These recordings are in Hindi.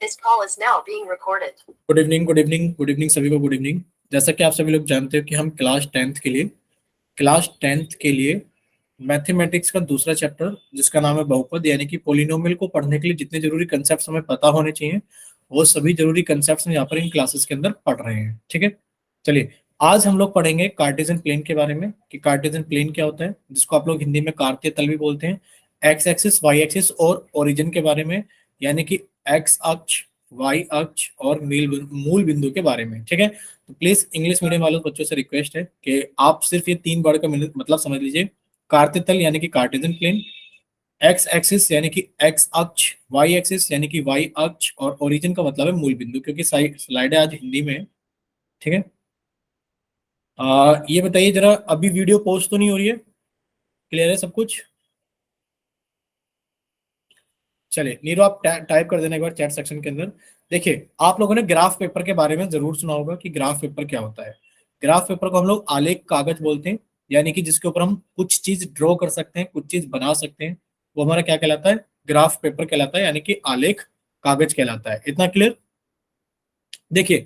This call is now being recorded. Good evening, good evening, good evening सभी को, गुड इवनिंग। जैसा कि आप सभी लोग जानते हो कि हम क्लास टेंथ के लिए मैथमेटिक्स का दूसरा चैप्टर जिसका नाम है बहुपद यानी कि पोलिनोमियल को पढ़ने के लिए जितने जरूरी कंसेप्ट हमें पता होने चाहिए वो सभी जरूरी कंसेप्ट हम यहाँ पर इन क्लासेस के अंदर पढ़ रहे हैं। ठीक है, चलिए आज हम लोग पढ़ेंगे कार्टेशियन प्लेन के बारे में कि कार्टेशियन प्लेन क्या होता है, जिसको आप लोग हिंदी में कार्तीय तल भी बोलते हैं। एक्स एक्सिस, वाई एक्सिस और ओरिजिन के बारे में, यानी कि एक्स अक्ष, वाई अक्ष और मूल बिंदु के बारे में। ठीक है, तो प्लीज इंग्लिश मीडियम वाले बच्चों से रिक्वेस्ट है कि आप सिर्फ ये 3 वर्ड का मतलब समझ लीजिए। कार्तीय तल यानी कि कार्टेशियन प्लेन, एक्स एक्सिस यानी कि एक्स अक्ष, वाई एक्सिस यानी कि वाई अक्ष और ओरिजिन का मतलब है मूल बिंदु, क्योंकि स्लाइडें आज हिंदी में है। ठीक है, ये बताइए जरा, अभी वीडियो पोस्ट तो नहीं हो रही है? क्लियर है सब कुछ? चलिए नीरू आप टाइप कर देना एक बार चैट सेक्शन के अंदर। देखिए आप लोगों ने ग्राफ पेपर के बारे में जरूर सुना होगा कि ग्राफ पेपर क्या होता है। ग्राफ पेपर को हम लोग आलेख कागज बोलते हैं, यानी कि जिसके ऊपर हम कुछ चीज ड्रॉ कर सकते हैं, कुछ चीज बना सकते हैं, वो हमारा क्या कहलाता है? ग्राफ पेपर कहलाता है, यानी कि आलेख कागज कहलाता है। इतना क्लियर? देखिए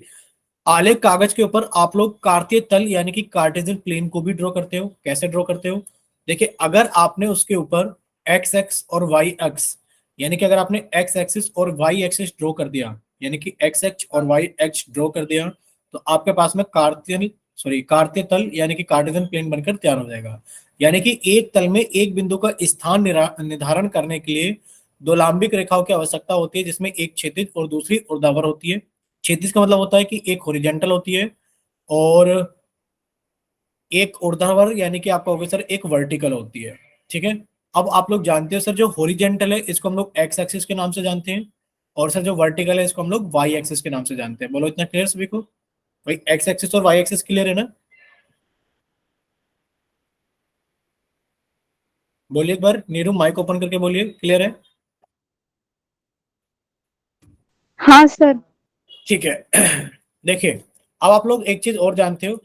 आलेख कागज के ऊपर आप लोग कार्तीय तल यानी कि कार्टेशियन प्लेन को भी ड्रॉ करते हो। कैसे ड्रॉ करते हो? देखिए अगर आपने उसके ऊपर एक्स एक्स और वाई एक्स, यानी कि अगर आपने एक्स एक्सिस और वाई एक्सिस ड्रॉ कर दिया, यानी कि एक्स एक्स और वाई एक्स ड्रॉ कर दिया, तो आपके पास में कार्तीय तल यानी कि कार्टेशियन प्लेन बनकर तैयार हो जाएगा। यानी कि एक तल में एक बिंदु का स्थान निर्धारण करने के लिए दो लांबिक रेखाओं की आवश्यकता होती है, जिसमें एक क्षैतिज और दूसरी ऊर्ध्वाधर होती है। क्षैतिज का मतलब होता है कि एक हॉरिजॉन्टल होती है और एक ऊर्ध्वाधर यानी कि आपका होगा सर एक वर्टिकल होती है। ठीक है, अब आप लोग जानते हो सर जो हॉरिजॉन्टल है इसको हम लोग एक्स एक्सिस के नाम से जानते हैं, और सर जो वर्टिकल है इसको हम लोग वाई एक्सिस के नाम से जानते हैं। बोलो इतना क्लियर सभी को? भाई एक्स एक्सिस और वाई एक्सिस क्लियर है ना? बोलिए एक बार, नीरू माइक ओपन करके बोलिए, क्लियर है? हाँ सर। ठीक है देखिए अब आप लोग एक चीज और जानते हो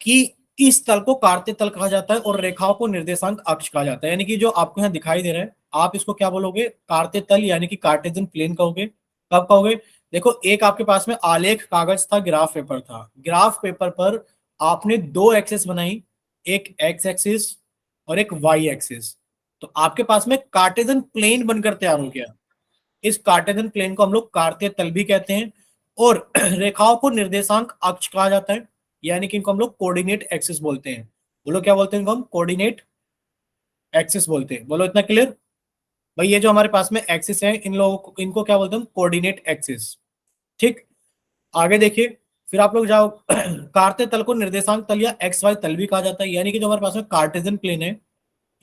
कि इस तल को कार्तीय तल कहा जाता है और रेखाओं को निर्देशांक अक्ष कहा जाता है। यानी कि जो आपको यहाँ दिखाई दे रहा है आप इसको क्या बोलोगे? कार्तीय तल यानी कि कार्टेशियन प्लेन कहोगे। कब कहोगे? देखो एक आपके पास में आलेख कागज था, ग्राफ पेपर था। ग्राफ पेपर पर आपने दो एक्सेस बनाई, एक एक्स एक्सिस और एक वाई एक्सिस, तो आपके पास में कार्टेशियन प्लेन बनकर तैयार हो गया। इस कार्टेशियन प्लेन को हम लोग कार्तीय तल भी कहते हैं और रेखाओं को निर्देशांक अक्ष कहा जाता है, यानी कि इनको हम लोग कोऑर्डिनेट एक्सिस बोलते हैं। बोलो क्या बोलते हैं इनको? हम कोऑर्डिनेट एक्सिस बोलते हैं। बोलो इतना क्लियर? भाई ये जो हमारे पास में एक्सिस है इन लोगों को, इनको क्या बोलते हैं? Coordinate axis. ठीक, आगे देखिए, फिर आप लोग जाओ कार्तीय तल को निर्देशांक तल या एक्स वाई तल भी कहा जाता है। यानी कि जो हमारे पास में कार्टेशियन प्लेन है,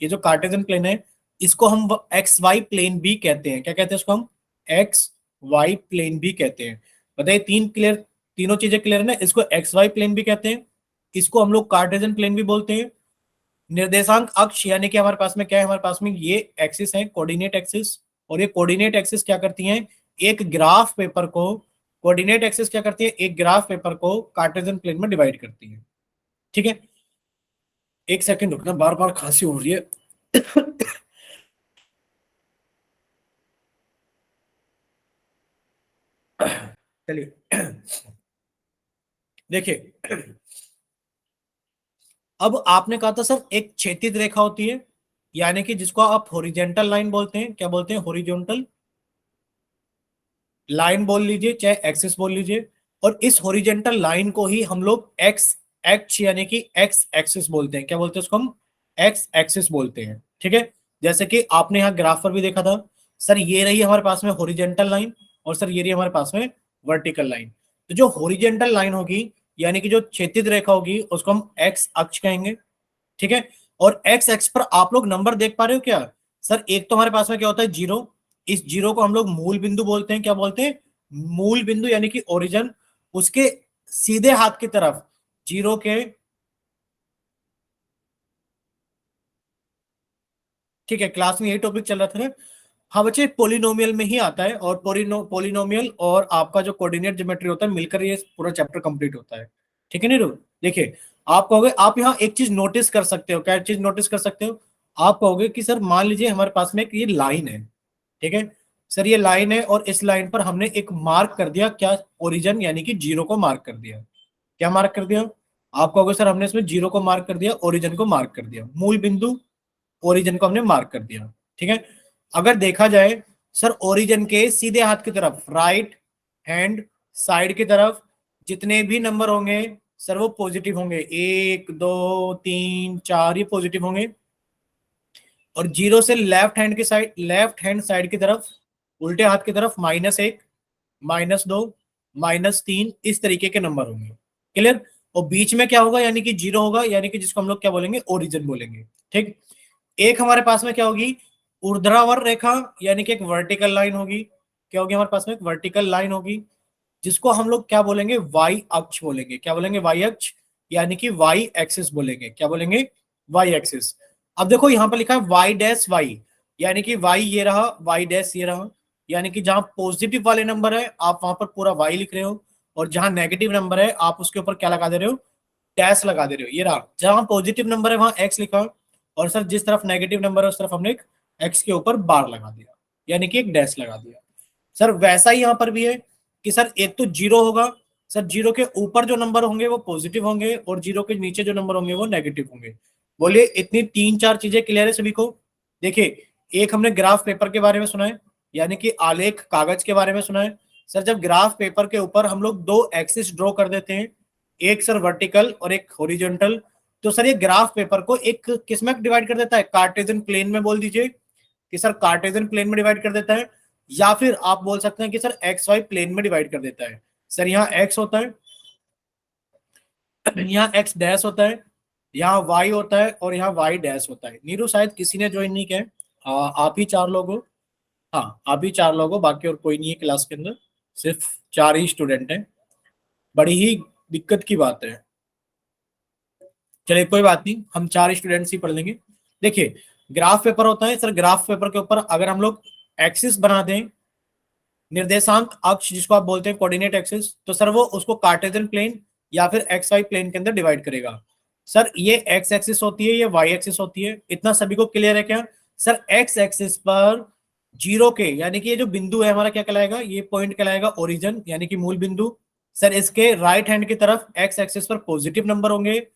ये जो कार्टेशियन प्लेन है इसको हम एक्स वाई प्लेन भी कहते हैं। क्या कहते हैं इसको? हम एक्स वाई प्लेन भी कहते हैं। बताइए तीनों चीजें क्लियर है ना? इसको एक्स वाई प्लेन भी कहते हैं, इसको हम लोग कार्टेशियन प्लेन भी बोलते हैं। निर्देशांक अक्ष यानी कि हमारे पास में क्या है? हमारे पास में ये एक्सिस है कोऑर्डिनेट एक्सिस, और ये कोऑर्डिनेट एक्सिस क्या करती हैं? एक ग्राफ पेपर को कोऑर्डिनेट एक्सिस क्या करती है? एक ग्राफ पेपर को कार्टेशियन प्लेन में डिवाइड करती है। ठीक है, एक सेकंड रुकना, बार बार खांसी हो रही है चलिए देखिए अब आपने कहा था सर एक क्षैतिज रेखा होती है, यानी कि जिसको आप हॉरिजॉन्टल लाइन बोलते हैं। क्या बोलते हैं? हॉरिजॉन्टल लाइन बोल लीजिए चाहे एक्सिस बोल लीजिए, और इस हॉरिजॉन्टल लाइन को ही हम लोग एक्स एक्स यानी कि एक्स एक्सिस बोलते हैं। क्या बोलते हैं उसको? हम एक्स एक्सिस बोलते हैं। ठीक है, जैसे कि आपने यहाँ ग्राफ पर भी देखा था सर, ये रही हमारे पास में हॉरिजॉन्टल लाइन और सर ये रही हमारे पास में वर्टिकल लाइन। तो जो हॉरिजॉन्टल लाइन होगी यानी कि जो क्षैतिज रेखा होगी उसको हम एक्स अक्ष कहेंगे। ठीक है, और एक्स एक्स पर आप लोग नंबर देख पा रहे हो क्या? सर एक तो हमारे पास में क्या होता है? जीरो। इस जीरो को हम लोग मूल बिंदु बोलते हैं। क्या बोलते हैं? मूल बिंदु यानी कि ओरिजिन। उसके सीधे हाथ की तरफ जीरो के, ठीक है क्लास में यही टॉपिक चल रहा था ना? हाँ बच्चे, पोलिनोमियल में ही आता है, और पोलिनोमियल और आपका जो कोऑर्डिनेट ज्योमेट्री होता है मिलकर ये पूरा चैप्टर कंप्लीट होता है। ठीक है नीरू? देखिए आप कहोगे, आप यहाँ एक चीज नोटिस कर सकते हो। क्या चीज नोटिस कर सकते हो? आप कहोगे कि सर मान लीजिए हमारे पास में एक ये लाइन है, ठीक है, सर ये लाइन है और इस लाइन पर हमने एक मार्क कर दिया, क्या, ओरिजिन, यानी कि जीरो को मार्क कर दिया। क्या मार्क कर दिया? आप कहोगे सर हमने इसमें जीरो को मार्क कर दिया, ओरिजिन को मार्क कर दिया, मूल बिंदु ओरिजिन को हमने मार्क कर दिया। ठीक है, अगर देखा जाए सर ओरिजिन के सीधे हाथ की तरफ, राइट हैंड साइड की तरफ जितने भी नंबर होंगे सर वो पॉजिटिव होंगे, 1 2 3 4 ये पॉजिटिव होंगे। और जीरो से लेफ्ट हैंड साइड की तरफ, उल्टे हाथ की तरफ, -1 -2 -3 इस तरीके के नंबर होंगे। क्लियर? और बीच में क्या होगा, यानी कि जीरो होगा, यानी कि जिसको हम लोग क्या बोलेंगे, ओरिजिन बोलेंगे। ठीक, एक हमारे पास में क्या होगी, ऊर्ध्वाधर रेखा, यानी कि एक वर्टिकल लाइन होगी। क्या होगी हमारे पास में? एक वर्टिकल लाइन होगी, जिसको हम लोग क्या बोलेंगे, वाई अक्ष बोलेंगे। क्या बोलेंगे? वाई अक्ष, यानी कि वाई एक्सिस बोलेंगे। क्या बोलेंगे? Y axis. अब देखो यहां पर लिखा है वाई डैश वाई, यानी कि वाई ये रहा, वाई डैश ये रहा, यानी कि जहां पॉजिटिव वाले नंबर है आप वहां पर पूरा वाई लिख रहे हो, और जहां नेगेटिव नंबर है आप उसके ऊपर क्या लगा दे रहे हो, डैश लगा दे रहे हो। ये रहा, जहां पॉजिटिव नंबर है वहां एक्स लिखा, और सर जिस तरफ नेगेटिव नंबर है उस तरफ हमने एक एक्स के ऊपर बार लगा दिया, यानी कि एक डैश लगा दिया। सर वैसा ही यहां पर भी है कि सर एक तो जीरो होगा, सर जीरो के ऊपर जो नंबर होंगे वो पॉजिटिव होंगे, और जीरो के नीचे जो नंबर होंगे वो नेगेटिव होंगे। बोलिए इतनी 3 4 चीजें क्लियर है सभी को? देखिए, एक हमने ग्राफ पेपर के बारे में सुना है, यानी कि आलेख कागज के बारे में सुना है। सर जब ग्राफ पेपर के ऊपर हम लोग दो एक्सिस ड्रॉ कर देते हैं, एक सर वर्टिकल और एक हॉरिजॉन्टल, तो सर ये ग्राफ पेपर को एक किस में डिवाइड कर देता है, कार्टेशियन प्लेन में। बोल दीजिए कि सर कार्टेशियन प्लेन में डिवाइड कर देता है, या फिर आप बोल सकते हैं कि सर एक्स वाई प्लेन में डिवाइड कर देता है। सर यहाँ एक्स होता है, यहाँ एक्स डैश होता है, यहाँ वाई होता है, और यहाँ वाई डैश होता है। नीरू शायद किसी ने ज्वाइन नहीं किया है। आप ही 4 लोग हो। हाँ, आप ही 4 लोग हो, बाकी और कोई नहीं है क्लास के अंदर, सिर्फ 4 ही स्टूडेंट हैं। बड़ी ही दिक्कत की बात है। चलिए कोई बात नहीं, हम 4 स्टूडेंट्स ही पढ़ लेंगे। देखिए, ग्राफ पेपर होता है सर, ग्राफ पेपर के ऊपर अगर हम लोग एक्सिस बना दें, निर्देशांक अक्ष जिसको आप बोलते हैं कोऑर्डिनेट एक्सिस, तो सर वो उसको कार्टेशियन प्लेन या फिर एक्स वाई प्लेन के अंदर डिवाइड करेगा। सर ये एक्स एक्सिस होती है, ये वाई एक्सिस होती है, इतना सभी को क्लियर है क्या? सर एक्स एक्सिस पर जीरो के, यानी कि ये जो बिंदु है हमारा क्या कहलाएगा, ये पॉइंट कहलाएगा ओरिजिन, यानी कि मूल बिंदु। सर इसके राइट हैंड की तरफ एक्स एक्सिस पर पॉजिटिव नंबर होंगे,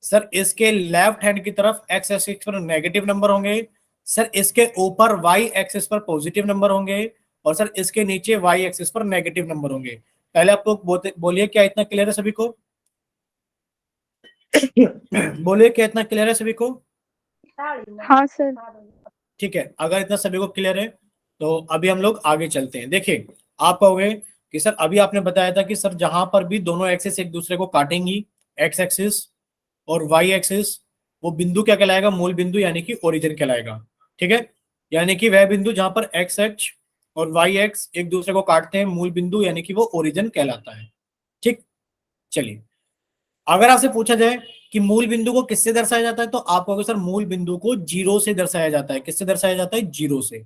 सर इसके लेफ्ट हैंड की तरफ एक्स एक्सिस पर नेगेटिव नंबर होंगे, सर इसके ऊपर वाई एक्सिस पर पॉजिटिव नंबर होंगे, और सर इसके नीचे वाई एक्सिस पर नेगेटिव नंबर होंगे। पहले आप लोग बोलिए क्या इतना क्लियर है सभी को? बोलिए क्या इतना क्लियर है सभी को? हाँ सर। ठीक है, अगर इतना सभी को क्लियर है तो अभी हम लोग आगे चलते हैं। देखिए, आप कहोगे कि सर अभी आपने बताया था कि सर जहां पर भी दोनों एक्सिस एक दूसरे को काटेंगी, एक्स एक्सिस और वाई एक्सिस, वो बिंदु क्या कहलाएगा, मूल बिंदु, यानी कि ओरिजिन कहलाएगा। ठीक है, यानी कि वह बिंदु जहां पर एक्स एक्स और वाई एक्स एक दूसरे को काटते हैं, मूल बिंदु, यानी कि वो ओरिजिन कहलाता है। ठीक, चलिए, अगर आपसे पूछा जाए कि मूल बिंदु को किससे दर्शाया जाता है, तो आप कहोगे सर मूल बिंदु को जीरो से दर्शाया जाता है। किससे दर्शाया जाता है? जीरो से।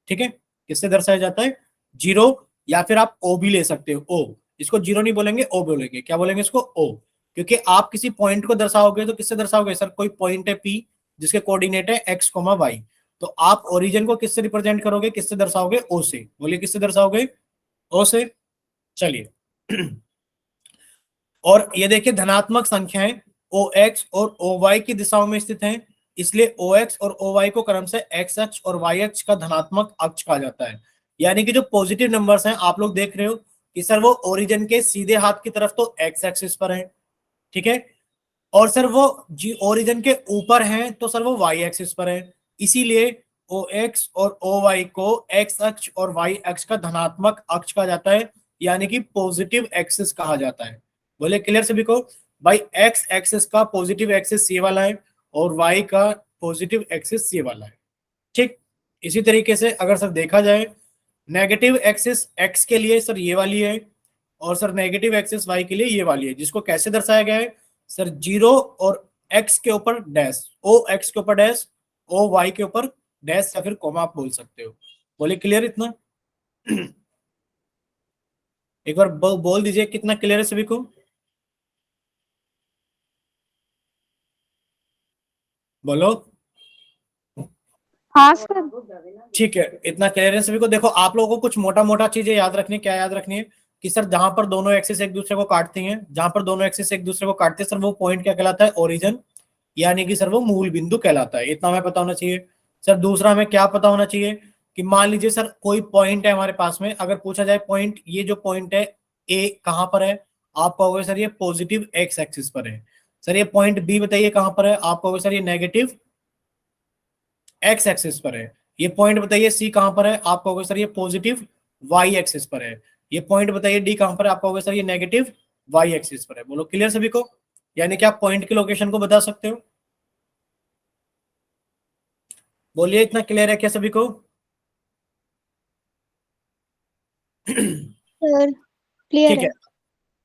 ठीक है, किससे दर्शाया जाता है? जीरो, या फिर आप ओ भी ले सकते हो, ओ। इसको जीरो नहीं बोलेंगे, ओ बोलेंगे। क्या बोलेंगे इसको? ओ। क्योंकि आप किसी पॉइंट को दर्शाओगे तो किससे दर्शाओगे? सर कोई पॉइंट है पी जिसके कोऑर्डिनेट है एक्स कोमा वाई, तो आप ओरिजिन को किससे रिप्रेजेंट करोगे, किससे दर्शाओगे? ओ से। बोलिए किससे दर्शाओगे? ओ से। चलिए, और ये देखिए धनात्मक संख्याएं ओ एक्स और ओ वाई की दिशाओं में स्थित हैं, इसलिए ओ एक्स और ओ वाई को क्रम से एक्स अक्ष और वाई अक्ष का धनात्मक अक्ष कहा जाता है। यानी कि जो पॉजिटिव नंबर्स हैं आप लोग देख रहे हो कि सर वो ओरिजिन के सीधे हाथ की तरफ तो एक्स एक्सिस पर है, ठीक है, और सर वो जी ओरिजिन के ऊपर हैं तो सर वो वाई एक्सिस पर है। इसीलिए ओ एक्स और ओ वाई को एक्स अक्ष और वाई अक्ष का धनात्मक अक्ष कहा जाता है, यानी कि पॉजिटिव एक्सिस कहा जाता है। बोले क्लियर सभी को? भाई एक्स एक्सिस का पॉजिटिव एक्सिस ये वाला है, और वाई का पॉजिटिव एक्सिस ये वाला है। ठीक, इसी तरीके से अगर सर देखा जाए, नेगेटिव एक्सिस एक्स के लिए सर ये वाली है, और सर नेगेटिव एक्सिस वाई के लिए ये वाली है, जिसको कैसे दर्शाया गया है? सर जीरो और एक्स के ऊपर डैश, ओ एक्स के ऊपर डैश, ओ वाई के ऊपर डैश, या फिर कोमा आप बोल सकते हो। बोले क्लियर इतना? एक बार बोल दीजिए कितना क्लियर है सभी को? बोलो। हाँ सर। ठीक है, इतना क्लियर है सभी को। देखो आप लोगों को कुछ मोटा मोटा चीजें याद रखनी है। क्या याद रखनी है कि सर जहां पर दोनों एक्सिस एक दूसरे को काटती हैं, जहां पर दोनों एक्सिस एक दूसरे को काटते हैं सर, वो पॉइंट क्या कहलाता है? ओरिजिन, यानी कि सर वो मूल बिंदु कहलाता है। इतना हमें पता होना चाहिए। सर दूसरा हमें क्या पता होना चाहिए कि मान लीजिए सर कोई पॉइंट है हमारे पास में, अगर पूछा जाए पॉइंट, ये जो पॉइंट है ए कहां पर है, आप कहोगे सर ये पॉजिटिव एक्स एक्सिस पर है। सर ये पॉइंट बी बताइए कहां पर है, आप कहोगे सर ये नेगेटिव एक्स एक्सिस पर है। ये पॉइंट बताइए सी कहां पर है, आप कहोगे सर ये पॉजिटिव वाई एक्सिस पर है। ये पॉइंट बताइए डी कहां पर है, आप कहोगे सर ये नेगेटिव वाई एक्सिस पर है। बोलो क्लियर सभी को? यानी कि आप पॉइंट की लोकेशन को बता सकते हो। बोलिए इतना क्लियर है क्या सभी को? सर क्लियर ठीक है, है।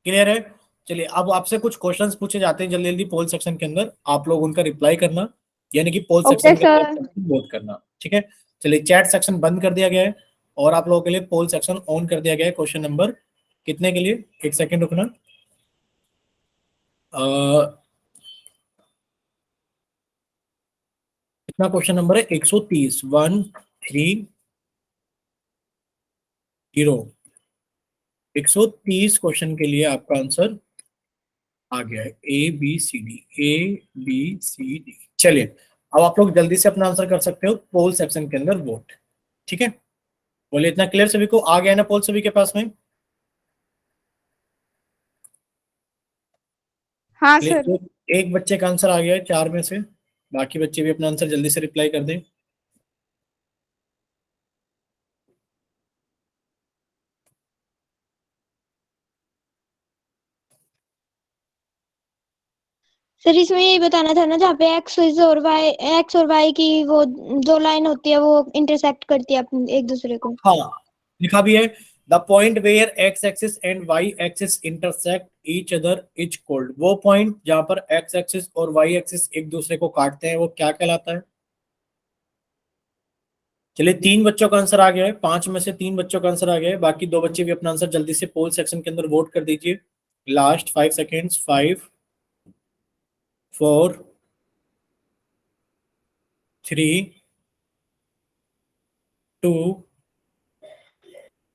क्लियर है। चलिए अब आपसे कुछ क्वेश्चंस पूछे जाते हैं जल्दी जल्दी पोल सेक्शन के अंदर, आप लोग उनका रिप्लाई करना, यानी कि पोल ओके सेक्शन के सर। अंदर वोट करना। ठीक है, चलिए चैट सेक्शन बंद कर दिया गया है और आप लोगों के लिए पोल सेक्शन ऑन कर दिया गया है। क्वेश्चन नंबर कितने के लिए, एक सेकंड रुकना। कितना क्वेश्चन नंबर है? 130, 130, 130 क्वेश्चन के लिए आपका आंसर आ गया है। A B C D, A B C D. चलिए अब आप लोग जल्दी से अपना आंसर कर सकते हो पोल सेक्शन के अंदर वोट। ठीक है, बोलिए इतना क्लियर सभी को? आ गया ना पोल सभी के पास में? हाँ क्लियर? सर। तो एक बच्चे का आंसर आ गया है 4 में से, बाकी बच्चे भी अपना आंसर जल्दी से रिप्लाई कर दें। सर इसमें यही बताना था ना, जहाँ पे एक्स और वाई की वो जो लाइन होती है वो इंटरसेक्ट करती है एक दूसरे को। हाँ, लिखा भी है the point where X axis and Y axis intersect each other is called. वो पॉइंट जहां पर एक्स एक्सिस और वाई एक्सिस एक दूसरे को काटते हैं वो क्या कहलाता है? चलिए 3 बच्चों का आंसर आ गया है, 5 में से 3 बच्चों का आंसर आ गया है, बाकी 2 बच्चे भी अपना आंसर जल्दी से पोल सेक्शन के अंदर वोट कर दीजिए। Last 5 seconds, 5, 4, 3, 2,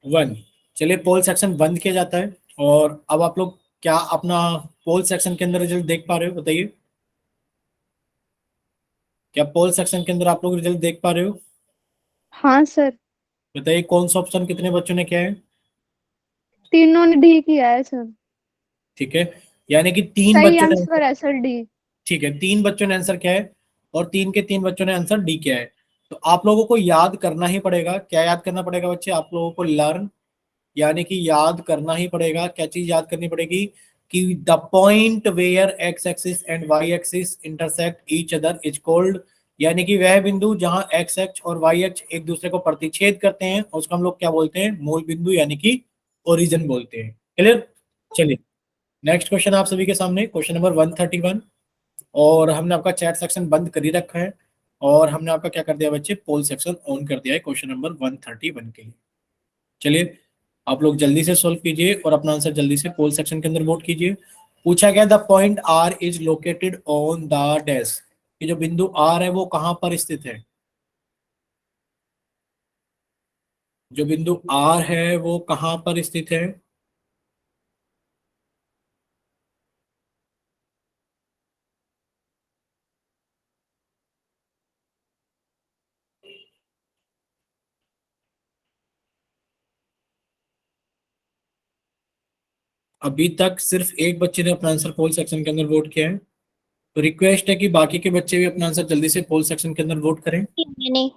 1। चलिए पोल सेक्शन बंद किया जाता है और अब आप लोग क्या अपना पोल सेक्शन के अंदर रिजल्ट देख पा रहे हो? बताइए, क्या पोल सेक्शन के अंदर आप लोग रिजल्ट देख पा रहे हो? हाँ सर। बताइए कौन सा ऑप्शन कितने बच्चों ने क्या है? तीनों ने डी किया है सर। ठीक है, यानी कि तीन सही बच्चों ने, आंसर है सर डी। ठीक है 3 बच्चों ने आंसर किया है और 3 के 3 बच्चों ने आंसर डी किया है। तो आप लोगों को याद करना ही पड़ेगा। क्या याद करना पड़ेगा बच्चे? आप लोगों को लर्न, यानी कि याद करना ही पड़ेगा। क्या चीज याद करनी पड़ेगी? कि the point where X axis and Y axis intersect each other is called, यानी कि वह बिंदु जहां एक्स एक्स और वाई एक्स एक दूसरे को प्रतिच्छेद करते हैं उसको हम लोग क्या बोलते हैं? मूल बिंदु, यानी कि ओरिजिन बोलते हैं। क्लियर? चलिए नेक्स्ट क्वेश्चन आप सभी के सामने, क्वेश्चन नंबर 131। और हमने आपका चैट सेक्शन बंद कर ही रखा है और हमने आपका क्या कर दिया बच्चे? पोल सेक्शन ऑन कर दिया है क्वेश्चन नंबर 131 के लिए। चलिए आप लोग जल्दी से सॉल्व कीजिए और अपना आंसर जल्दी से पोल सेक्शन के अंदर वोट कीजिए। पूछा गया the point R is located on the dash, ये जो बिंदु आर है वो कहां पर स्थित है? जो बिंदु आर है वो कहां पर स्थित है? अभी तक सिर्फ एक बच्चे ने अपना आंसर पोल सेक्शन के अंदर वोट किया है, तो रिक्वेस्ट है कि बाकी के बच्चे भी अपना आंसर जल्दी से पोल सेक्शन के अंदर वोट करें। मैंने।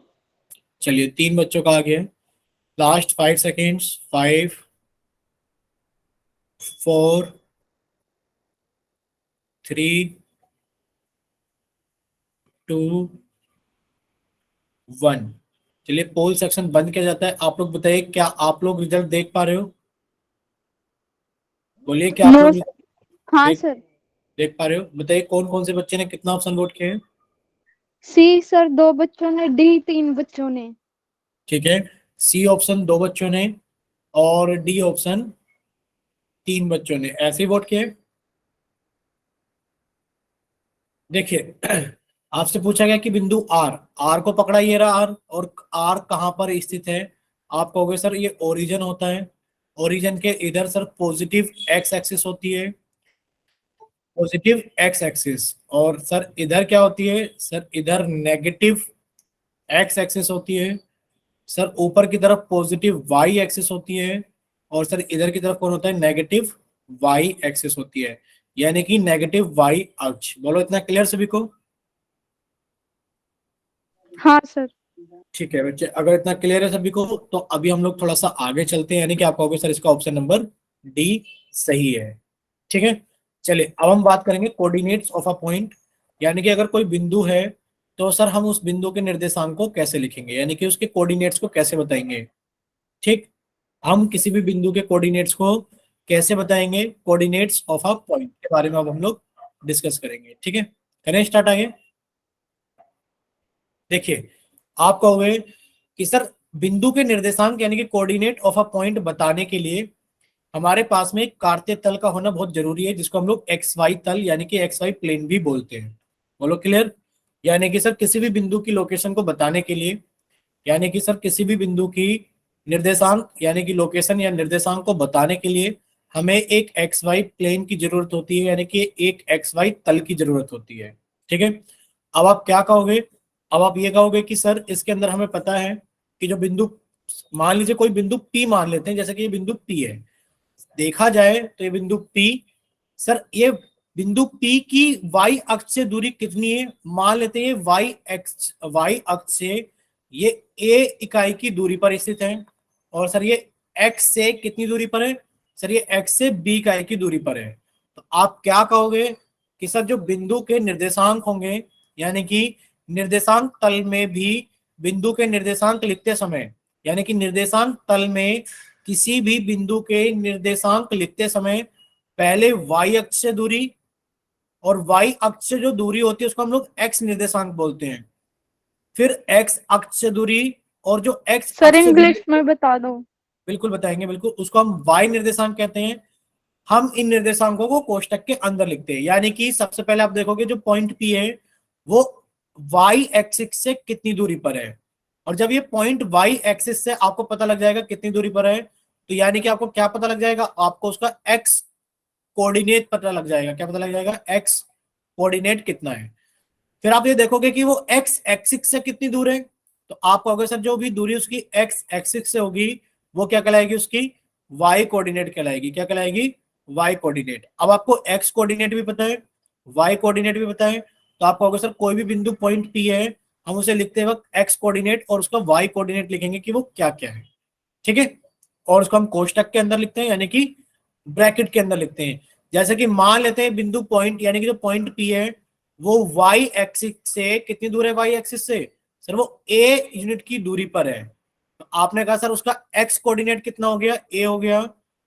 चलिए 3 बच्चों का आ गया है। Last 5 seconds, 5, 4, 3, 2, 1। चलिए पोल सेक्शन बंद किया जाता है। आप लोग बताइए क्या आप लोग रिजल्ट देख पा रहे हो? बोलिए क्या आप नो। लोग हाँ देख सर। देख पा रहे हो? बताइए कौन कौन से बच्चे ने कितना ऑप्शन वोट किए हैं? सी सर 2 बच्चों ने, डी 3 बच्चों ने। ठीक है, सी ऑप्शन 2 बच्चों ने और डी ऑप्शन 3 बच्चों ने, ऐसे ही वोट किए। देखिए आपसे पूछा गया कि बिंदु आर, आर को पकड़ा ये रहा आर, और आर कहाँ पर स्थित है? आप कहोगे सर ये ओरिजिन होता है, ओरिजिन के इधर सर पॉजिटिव एक्स एक्सिस होती है, पॉजिटिव एक्स एक्सिस, और सर इधर क्या होती है? सर इधर नेगेटिव एक्स एक्सिस होती है। सर ऊपर की तरफ पॉजिटिव वाई एक्सिस होती है, और सर इधर की तरफ कौन होता है? नेगेटिव वाई एक्सिस होती है, यानी कि नेगेटिव वाई अक्ष। बोलो इतना क्लियर सभी को? हाँ सर। ठीक है बच्चे, अगर इतना क्लियर है सभी को तो अभी हम लोग थोड़ा सा आगे चलते हैं, यानी कि आप कहोगे सर इसका ऑप्शन नंबर डी सही है। ठीक है, चलिए अब हम बात करेंगे कोऑर्डिनेट्स ऑफ अ पॉइंट, यानी कि अगर कोई बिंदु है तो सर हम उस बिंदु के निर्देशांक को कैसे लिखेंगे, यानी कि उसके कोऑर्डिनेट्स को कैसे बताएंगे। ठीक, हम किसी भी बिंदु के कोऑर्डिनेट्स को कैसे बताएंगे, कोऑर्डिनेट्स ऑफ अ पॉइंट के बारे में अब हम लोग डिस्कस करेंगे। ठीक है, करें स्टार्ट आगे। देखिए, आप कहोगे कि सर बिंदु के निर्देशांक यानी कि कोऑर्डिनेट ऑफ अ पॉइंट बताने के लिए हमारे पास में एक कार्तीय तल का होना बहुत जरूरी है, जिसको हम लोग एक्स वाई तल यानी कि एक्स वाई प्लेन भी बोलते हैं। बोलो क्लियर? यानी कि सर किसी भी बिंदु की लोकेशन को बताने के लिए, यानी कि सर किसी भी बिंदु की निर्देशांक यानी कि लोकेशन या निर्देशांक को बताने के लिए हमें एक एक्स वाई प्लेन की जरूरत होती है, यानी कि एक एक्स वाई तल की जरूरत होती है। ठीक है, अब आप क्या कहोगे? अब आप ये कहोगे कि सर इसके अंदर हमें पता है कि जो बिंदु, मान लीजिए कोई बिंदु P मान लेते हैं, जैसे कि ये बिंदु P है, देखा जाए तो ये बिंदु P, सर ये बिंदु P की y अक्ष से दूरी कितनी है? मान लेते हैं y अक्ष से ये a इकाई की दूरी पर स्थित है, और सर ये x से कितनी दूरी पर है? सर ये x से b इकाई की दूरी पर है। तो आप क्या कहोगे कि सर जो बिंदु के निर्देशांक होंगे, यानी कि निर्देशांक तल में भी बिंदु के निर्देशांक लिखते समय, यानी कि निर्देशांक तल में किसी भी बिंदु के निर्देशांक लिखते समय पहले y अक्ष से दूरी, और y अक्ष से जो दूरी होती है उसको हम लोग x निर्देशांक बोलते हैं, फिर x अक्ष से दूरी, और जो x सर अक्ष से दूरी, इंग्लिश में बता दो। बिल्कुल बताएंगे, बिल्कुल, उसको हम y निर्देशांक कहते हैं। हम इन निर्देशांकों को कोष्टक के अंदर लिखते हैं, यानी कि सबसे पहले आप देखोगे जो पॉइंट P है वो y एक्सिस से कितनी दूरी पर है, और जब ये पॉइंट y एक्सिस से आपको पता लग जाएगा कितनी दूरी पर है, तो यानी कि आपको क्या पता लग जाएगा? आपको उसका x कोऑर्डिनेट पता लग जाएगा। क्या पता लग जाएगा? x कोऑर्डिनेट कितना है। फिर आप ये देखोगे कि वो x एक्सिस से कितनी दूर है, तो आप कहोगे सर जो भी दूरी उसकी x एक्सिस से होगी वो क्या कहलाएगी? उसकी y कोऑर्डिनेट कहलाएगी। क्या कहलाएगी? y coordinate. अब आपको x कोऑर्डिनेट भी पता है, y कोऑर्डिनेट भी पता है, तो आप कहोगे सर कोई भी बिंदु पॉइंट P है, हम उसे लिखते वक्त x कोऑर्डिनेट और उसका y कोऑर्डिनेट लिखेंगे कि वो क्या क्या है। ठीक है, और उसको हम कोष्टक के अंदर लिखते हैं, यानी कि ब्रैकेट के अंदर लिखते हैं। जैसे कि मान लेते हैं बिंदु पॉइंट यानी कि जो पॉइंट P है वो y एक्सिस से कितनी दूर है? y एक्सिस से सर वो a यूनिट की दूरी पर है। तो आपने कहा सर उसका x कोऑर्डिनेट कितना हो गया? a हो गया,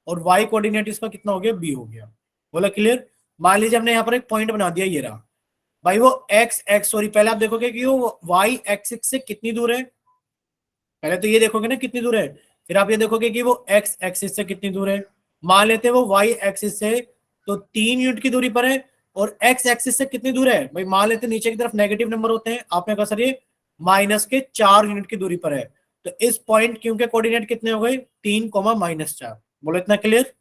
और y कोऑर्डिनेट इसका कितना हो गया? b हो गया। बोला क्लियर? मान लीजिए हमने यहाँ पर एक पॉइंट बना दिया, ये रहा भाई, वो सॉरी पहले आप देखोगे कि वो y एक्सिस से कितनी दूर है, पहले तो ये देखोगे ना कितनी दूर है, फिर आप ये देखोगे कि वो x एक्सिस से कितनी दूर है। मान लेते हैं वो y एक्सिस से तो 3 यूनिट की दूरी पर है, और x एक्सिस से कितनी दूर है भाई? मान लेते हैं नीचे की तरफ नेगेटिव नंबर होते हैं, आपने कहा सर ये -4 यूनिट की दूरी पर है, तो इस पॉइंट क्यू के कोऑर्डिनेट कितने हो गए? 3, -4। बोलो इतना क्लियर?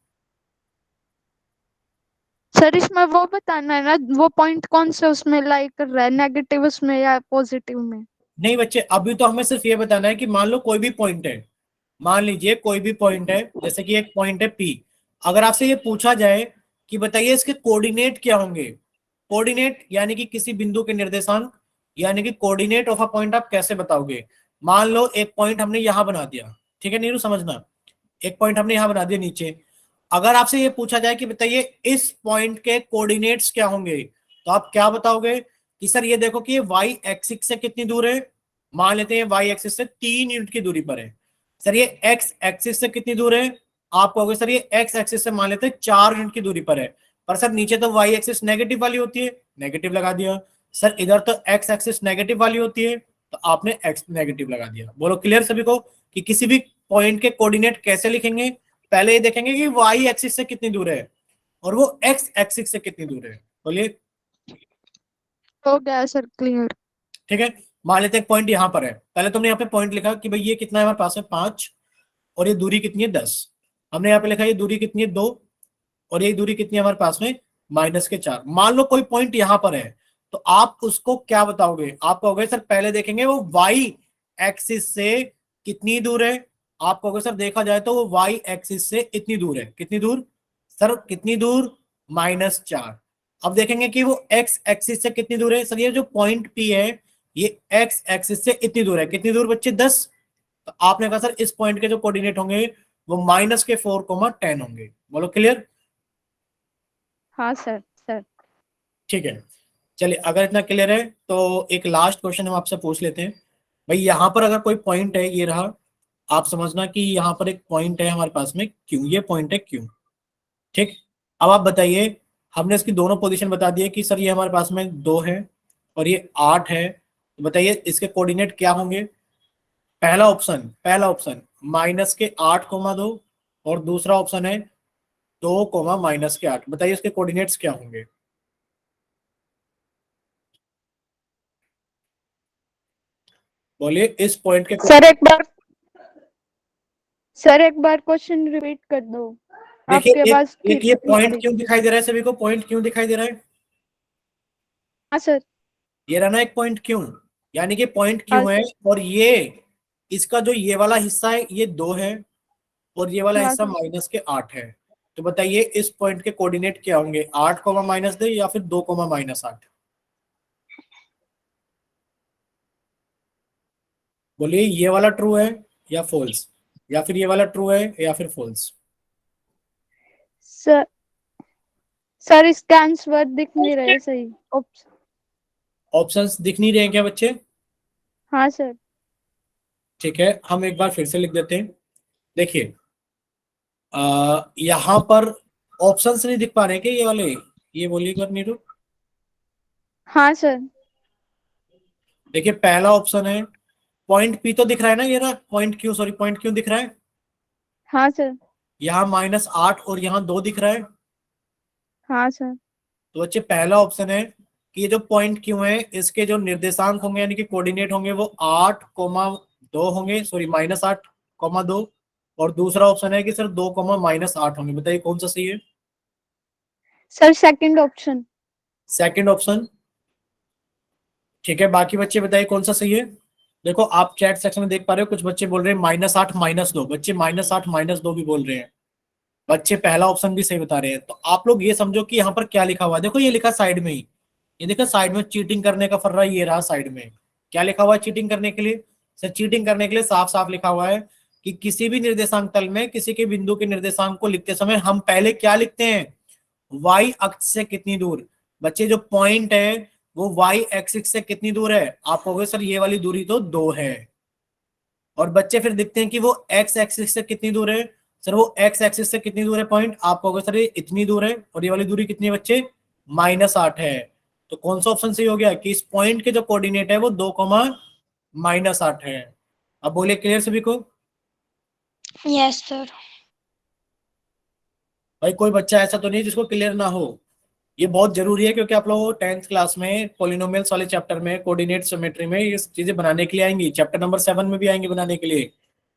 सर इसमें वो बताना है ना, वो पॉइंट कौन से उसमें लाई कर रहा है, नेगेटिव उसमें या पॉजिटिव में? नहीं बच्चे, अभी तो हमें सिर्फ ये बताना है कि मान लो कोई भी पॉइंट है, मान लीजिए कोई भी पॉइंट है, जैसे कि एक पॉइंट है P, अगर आपसे ये पूछा जाए कि बताइए इसके कोऑर्डिनेट क्या होंगे, कोऑर्डिनेट यानी कि किसी बिंदु के निर्देशांक, यानी कि कोऑर्डिनेट ऑफ अ पॉइंट आप कैसे बताओगे? मान लो एक पॉइंट हमने यहां बना दिया, ठीक है नीरू समझना, एक पॉइंट हमने यहां बना दिया नीचे, अगर आपसे ये पूछा जाए कि बताइए इस पॉइंट के कोऑर्डिनेट्स क्या होंगे, तो आप क्या बताओगे कि सर ये देखो कि ये y एक्सिस से कितनी दूर है, मान लेते हैं y एक्सिस से 3 यूनिट की दूरी पर है। सर ये x एक्सिस से कितनी दूर है, आप कहोगे सर ये x एक्सिस से मान लेते हैं 4 यूनिट की दूरी पर है, पर सर नीचे तो y एक्सिस नेगेटिव वाली होती है, नेगेटिव लगा दिया। सर इधर तो x एक्सिस नेगेटिव वाली होती है, तो आपने x नेगेटिव लगा दिया। बोलो क्लियर सभी को कि किसी भी पॉइंट के कोऑर्डिनेट कैसे लिखेंगे? पहले ये देखेंगे कि y एक्सिस से कितनी दूर है और वो x एक्सिस से कितनी दूर है। बोलिए। हो गया सर, क्लियर। ठीक है, मान लेते हैं पॉइंट यहाँ पर है, पहले तुमने यहाँ पे पॉइंट लिखा कि भाई ये कितना है हमारे पास है 5, और ये दूरी कितनी है 10। हमने यहाँ पे लिखा ये दूरी कितनी है 2, और ये दूरी कितनी है हमारे पास में -4। मान लो कोई पॉइंट यहाँ पर है, तो आप उसको क्या बताओगे? आप कहोगे सर पहले देखेंगे वो वाई एक्सिस से कितनी दूर है। आप कहोगे सर देखा जाए तो वो वाई एक्सिस से इतनी दूर है। कितनी दूर सर? कितनी दूर? -4। अब देखेंगे कि वो एक्स एक्सिस से कितनी दूर है। सर ये जो पॉइंट पी है ये एक्स एक्सिस से इतनी दूर है। कितनी दूर बच्चे? 10। तो आपने कहा सर इस पॉइंट के जो कोऑर्डिनेट होंगे वो -4, 10 होंगे। बोलो क्लियर? हाँ सर। सर ठीक है, चलिए अगर इतना क्लियर है तो एक लास्ट क्वेश्चन हम आपसे पूछ लेते हैं। भाई यहाँ पर अगर कोई पॉइंट है, ये रहा, आप समझना कि यहाँ पर एक पॉइंट है हमारे पास में क्यों, ये पॉइंट है क्यों। ठीक, अब आप बताइए, हमने इसकी दोनों पोजीशन बता दी है कि सर ये हमारे पास में 2 है और ये 8 है, तो बताइए इसके कोऑर्डिनेट क्या होंगे। पहला ऑप्शन -8,2 और दूसरा ऑप्शन है 2, -8। बताइए इसके कोऑर्डिनेट्स क्या होंगे। बोलिए इस पॉइंट के सर एक बार सर एक बार क्वेश्चन रिपीट कर दो। देखिए आपके एक पास एक ठीक ये ठीक पॉइंट ठीक। क्यों दिखाई दे रहा है सभी को? पॉइंट क्यों दिखाई दे रहा है? हाँ सर। ये रहा ना एक पॉइंट क्यों, यानी कि पॉइंट हाँ क्यों है। सर। और ये इसका जो ये वाला हिस्सा है ये 2 है और ये वाला हाँ हिस्सा सर। -8 है। तो बताइए इस पॉइंट के कोऑर्डिनेट क्या होंगे? 8, -2 या फिर 2, -8? बोलिए ये वाला ट्रू है या फॉल्स, या फिर ये वाला ट्रू है या फिर फॉल्स? सर सर इसका आंसर दिख नहीं रहे सही। ऑप्शंस दिख नहीं रहे हैं क्या बच्चे? हाँ सर। ठीक है, हम एक बार फिर से लिख देते हैं। देखिए यहाँ पर ऑप्शंस नहीं दिख पा रहे हैं क्या ये वाले? ये बोलिए एक बार नीरू। हाँ सर। देखिए पहला ऑप्शन है पॉइंट पी तो दिख रहा है ना, ये रहा point Q, sorry point Q दिख रहा है। हाँ सर। यहाँ -8 और यहाँ 2 दिख रहा है। हाँ सर। तो बच्चे पहला ऑप्शन है कि ये जो पॉइंट क्यू है इसके जो निर्देशांक होंगे यानी कि कोऑर्डिनेट होंगे वो 8,2 होंगे, सॉरी -8,2। और दूसरा ऑप्शन है कि सर 2, -8 होंगे। बताइए कौन सा सही है? Sir second option. Second option. ठीक है, बाकी बच्चे बताइए कौन सा सही है। देखो आप चैट सेक्शन में देख पा रहे हो कुछ बच्चे बोल रहे हैं -8, -2। बच्चे -8, -2 भी बोल रहे हैं। बच्चे पहला ऑप्शन भी सही बता रहे हैं। तो आप लोग ये समझो कि यहाँ पर क्या लिखा हुआ है। देखो ये लिखा साइड में ही, ये देखो साइड में चीटिंग करने का फर्रा ये रहा साइड में। क्या लिखा हुआ है चीटिंग करने के लिए? सर चीटिंग करने के लिए साफ साफ लिखा हुआ है कि किसी भी निर्देशांक तल में किसी के बिंदु के निर्देशांक को लिखते समय हम पहले क्या लिखते हैं? वाई अक्ष से कितनी दूर। बच्चे जो पॉइंट है वो वाई एक्सिस से कितनी दूर है? आप कहोगे सर ये वाली दूरी तो 2 है। और बच्चे फिर देखते हैं कि वो एक्स एक्सिस से कितनी दूर है। सर वो एक्स एक्सिस से कितनी दूर है पॉइंट? आप कहोगे सर ये इतनी दूर है। और ये वाली दूरी कितनी है बच्चे? -8 है। तो कौन सा ऑप्शन सही हो गया कि इस पॉइंट के जो कोऑर्डिनेट है वो 2, -8 है। अब बोलिए क्लियर सभी को? Yes sir. भाई कोई बच्चा ऐसा तो नहीं जिसको क्लियर ना हो। ये बहुत जरूरी है क्योंकि आप लोग 10th क्लास में पॉलिनोमियल्स वाले चैप्टर में कोऑर्डिनेट ज्योमेट्री में ये चीजें बनाने के लिए आएंगी। चैप्टर नंबर 7 में भी आएंगी बनाने के लिए,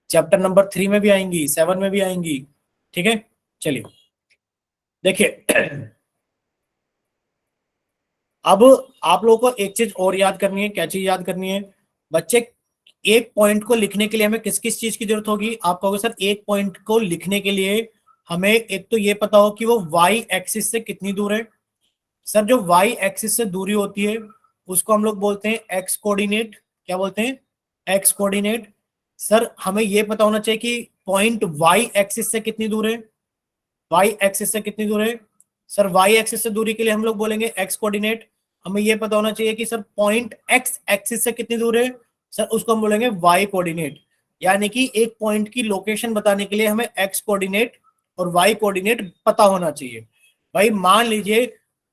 चैप्टर नंबर 3 में भी आएंगी, 7 में भी आएंगी। ठीक है, चलिए देखिए अब आप लोगों को एक चीज और याद करनी है। क्या चीज याद करनी है बच्चे? एक पॉइंट को लिखने के लिए हमें किस किस चीज की जरूरत होगी? आप कहोगे सर एक पॉइंट को लिखने के लिए हमें एक तो ये पता हो कि वो वाई एक्सिस से कितनी दूर है। सर जो वाई एक्सिस से दूरी होती है उसको हम लोग बोलते हैं एक्स कोऑर्डिनेट। क्या बोलते हैं? X coordinate. सर हमें ये पता होना चाहिए कि पॉइंट वाई एक्सिस से कितनी दूर है। वाई एक्सिस से कितनी दूर है? सर वाई एक्सिस से दूरी के लिए हम लोग बोलेंगे एक्स कोऑर्डिनेट। हमें ये पता होना चाहिए कि सर पॉइंट एक्स एक्सिस से कितनी दूर है। सर उसको हम बोलेंगे वाई कोऑर्डिनेट। यानी कि एक पॉइंट की लोकेशन बताने के लिए हमें एक्स कोऑर्डिनेट और वाई कोऑर्डिनेट पता होना चाहिए। भाई मान लीजिए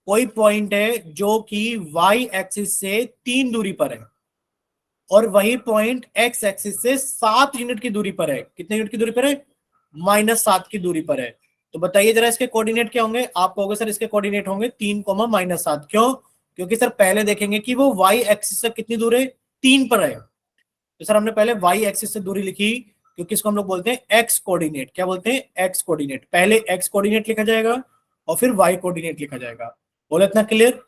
कोई पॉइंट है जो कि वाई एक्सिस से 3 दूरी पर है और वही पॉइंट एक्स एक्सिस से 7 यूनिट की दूरी पर है। कितने यूनिट की दूरी पर है? -7 की दूरी पर है। तो बताइए जरा इसके कोऑर्डिनेट क्या होंगे? आप कहोगे सर इसके कोऑर्डिनेट होंगे 3, -7। क्यों? क्योंकि सर पहले देखेंगे कि वो वाई एक्सिस से कितनी दूर है, 3 पर है। तो सर हमने पहले वाई एक्सिस से दूरी लिखी, क्योंकि इसको हम लोग बोलते हैं एक्स कोऑर्डिनेट। क्या बोलते हैं? X coordinate. पहले एक्स कोऑर्डिनेट लिखा जाएगा और फिर वाई कोऑर्डिनेट लिखा जाएगा। बोलो इतना क्लियर?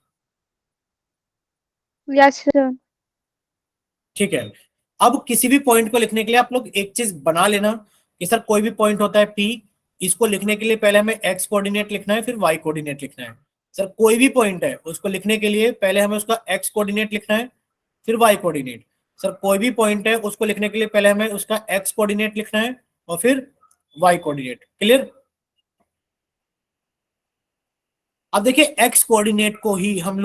Yes sir. ठीक है। अब किसी भी पॉइंट को लिखने के लिए आप लोग एक चीज बना लेना कि सर कोई भी पॉइंट होता है पी, इसको लिखने के लिए पहले हमें एक्स कोऑर्डिनेट लिखना है, फिर वाई कोऑर्डिनेट लिखना है। सर कोई भी पॉइंट है उसको लिखने के लिए पहले हमें उसका एक्स कोऑर्डिनेट लिखना है, फिर वाई कोऑर्डिनेट। सर कोई भी पॉइंट है उसको लिखने के लिए पहले हमें उसका एक्स कोऑर्डिनेट लिखना है और फिर वाई कोऑर्डिनेट। क्लियर? अब देखिए एक्स कोऑर्डिनेट को ही हम